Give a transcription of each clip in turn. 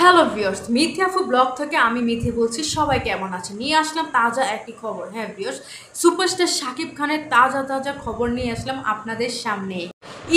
Hello viewers, Mithi আফু blog থেকে আমি মিথি বলছি। সবাই কেমন আছে? নিয়ে আসলাম তাজা একটি খবর। হ্যাঁ ভিউয়ার্স, সুপারস্টার শাকিব খানের তাজা তাজা খবর নিয়ে আসলাম আপনাদের সামনে।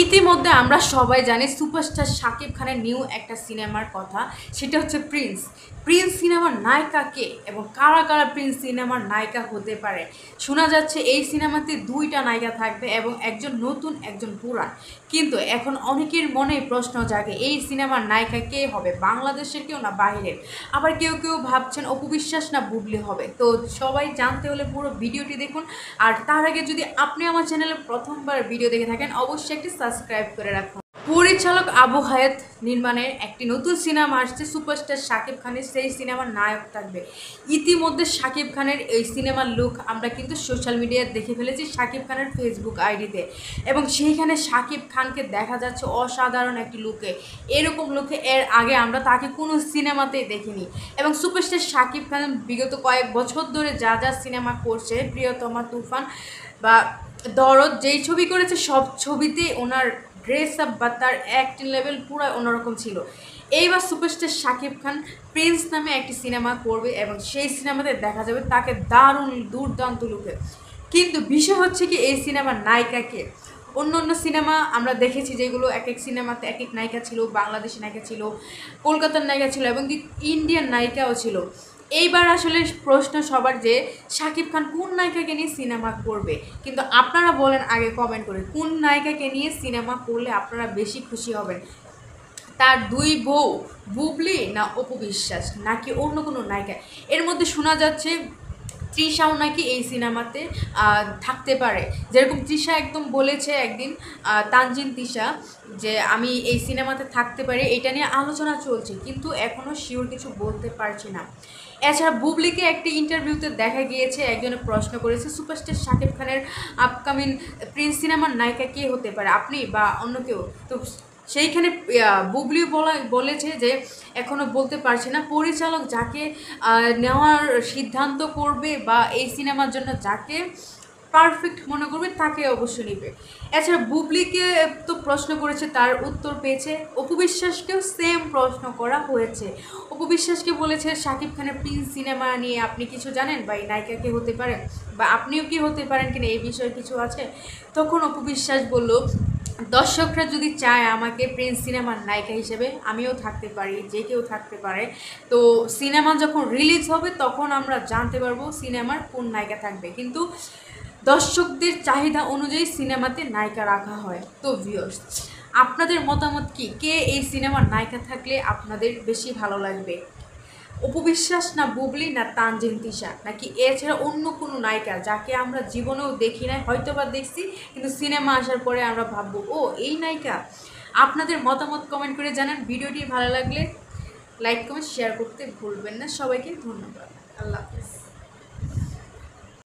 ইতিমধ্যে আমরা সবাই জানি সুপারস্টার শাকিব খানের নিউ একটা সিনেমার কথা, সেটা হচ্ছে প্রিন্স। প্রিন্স সিনেমার নায়িকা কে এবং কারা কারা প্রিন্স সিনেমার নায়িকা হতে পারে? শোনা যাচ্ছে এই সিনেমাতে দুইটা নায়িকা থাকবে এবং একজন নতুন একজন পুরান। কিন্তু এখন অনেকের মনে প্রশ্ন জাগে, এই সিনেমার নায়িকা কে হবে, বাংলাদেশের কেউ না বাইরের? আবার কেউ কেউ ভাবছেন অপু বিশ্বাস না বুবলি হবে। তো সবাই জানতে হলে পুরো ভিডিওটি দেখুন। আর তার আগে যদি আপনি আমার চ্যানেলে প্রথমবার ভিডিও দেখে থাকেন, অবশ্যই একটি সাবস্ক্রাইব করে রাখুন। পরিচালক আবু হায়াত নির্মাণের একটি নতুন সিনেমা আসছে সুপারস্টার শাকিব খানের, সেই সিনেমার নায়ক থাকবে। ইতিমধ্যে শাকিব খানের এই সিনেমার লুক আমরা কিন্তু সোশ্যাল মিডিয়ায় দেখে ফেলেছি, শাকিব খানের ফেসবুক আইডিতে। এবং সেইখানে শাকিব খানকে দেখা যাচ্ছে অসাধারণ একটি লুকে। এরকম লুকে এর আগে আমরা তাকে কোনো সিনেমাতেই দেখিনি। এবং সুপারস্টার শাকিব খান বিগত কয়েক বছর ধরে যা যা সিনেমা করছে, প্রিয়তমা, তুফান বা দরদ, যেই ছবি করেছে সব ছবিতেই ওনার ড্রেস আপ বা তার অ্যাক্টিং লেভেল পুরো অন্যরকম ছিল। এইবার সুপারস্টার শাকিব খান প্রিন্স নামে একটি সিনেমা করবে এবং সেই সিনেমাতে দেখা যাবে তাকে দারুণ দুর্দান্ত লুকে। কিন্তু বিষয় হচ্ছে কি, এই সিনেমার নায়িকাকে অন্য অন্য সিনেমা আমরা দেখেছি যেগুলো এক এক সিনেমাতে এক এক নায়িকা ছিল, বাংলাদেশি নায়িকা ছিল, কলকাতার নায়িকা ছিল এবং ইন্ডিয়ান নায়িকাও ছিল। এইবার আসলে প্রশ্ন সবার যে শাকিব খান কোন নায়িকাকে নিয়ে সিনেমা করবে। কিন্তু আপনারা বলেন আগে কমেন্ট করে, কোন নায়িকাকে নিয়ে সিনেমা করলে আপনারা বেশি খুশি হবেন? তার দুই বউ বুবলি, না অপু বিশ্বাস, নাকি অন্য কোনো নায়িকা? এর মধ্যে শোনা যাচ্ছে তৃষাও নাকি এই সিনেমাতে থাকতে পারে। যেরকম তৃষা একদম বলেছে একদিন, তানজিন তিশা, যে আমি এই সিনেমাতে থাকতে পারি। এটা নিয়ে আলোচনা চলছে, কিন্তু এখনও শিওর কিছু বলতে পারছি না। এছাড়া বুবলিকে একটি ইন্টারভিউতে দেখা গিয়েছে, একজনে প্রশ্ন করেছে সুপারস্টার শাকিব খানের আপকামিং প্রিন্স সিনেমার নায়িকা কে হতে পারে, আপনি বা অন্য কেউ? তো সেইখানে বুবলি বলেছে যে এখনও বলতে পারছে না, পরিচালক যাকে নেওয়ার সিদ্ধান্ত করবে বা এই সিনেমার জন্য যাকে পারফেক্ট মনে করবে তাকে অবশ্য নেবে। এছাড়া বুবলিকে তো প্রশ্ন করেছে, তার উত্তর পেয়েছে। অপু বিশ্বাসকেও সেম প্রশ্ন করা হয়েছে। অপু বিশ্বাসকে বলেছে শাকিব খানের প্রিন্স সিনেমা নিয়ে আপনি কিছু জানেন, বা এই নায়িকা কে হতে পারে, বা আপনিও কি হতে পারেন কিনা, এই বিষয়ে কিছু আছে? তখন অপু বিশ্বাস বলল, দর্শকরা যদি চায় আমাকে প্রিন্স সিনেমার নায়িকা হিসেবে, আমিও থাকতে পারি, যে কেউ থাকতে পারে। তো সিনেমা যখন রিলিজ হবে তখন আমরা জানতে পারবো সিনেমার কোন নায়িকা থাকবে। কিন্তু দর্শকদের চাহিদা অনুযায়ী সিনেমাতে নায়িকা রাখা হয়। তো ভিউয়ার্স, আপনাদের মতামত কি? কে এই সিনেমার নায়িকা থাকলে আপনাদের বেশি ভালো লাগবে? অপু বিশ্বাস, না বুবলি, না তানজিন তিশা, নাকি এছাড়া অন্য কোনো নায়িকা যাকে আমরা জীবনেও দেখি নাই, হয়তো বা দেখছি কিন্তু সিনেমা আসার পরে আমরা ভাববো ও এই নায়িকা? আপনাদের মতামত কমেন্ট করে জানান। ভিডিওটি ভালো লাগলে লাইক কমেন্ট শেয়ার করতে ভুলবেন না। সবাইকে ধন্যবাদ। আল্লাহ হাফেজ।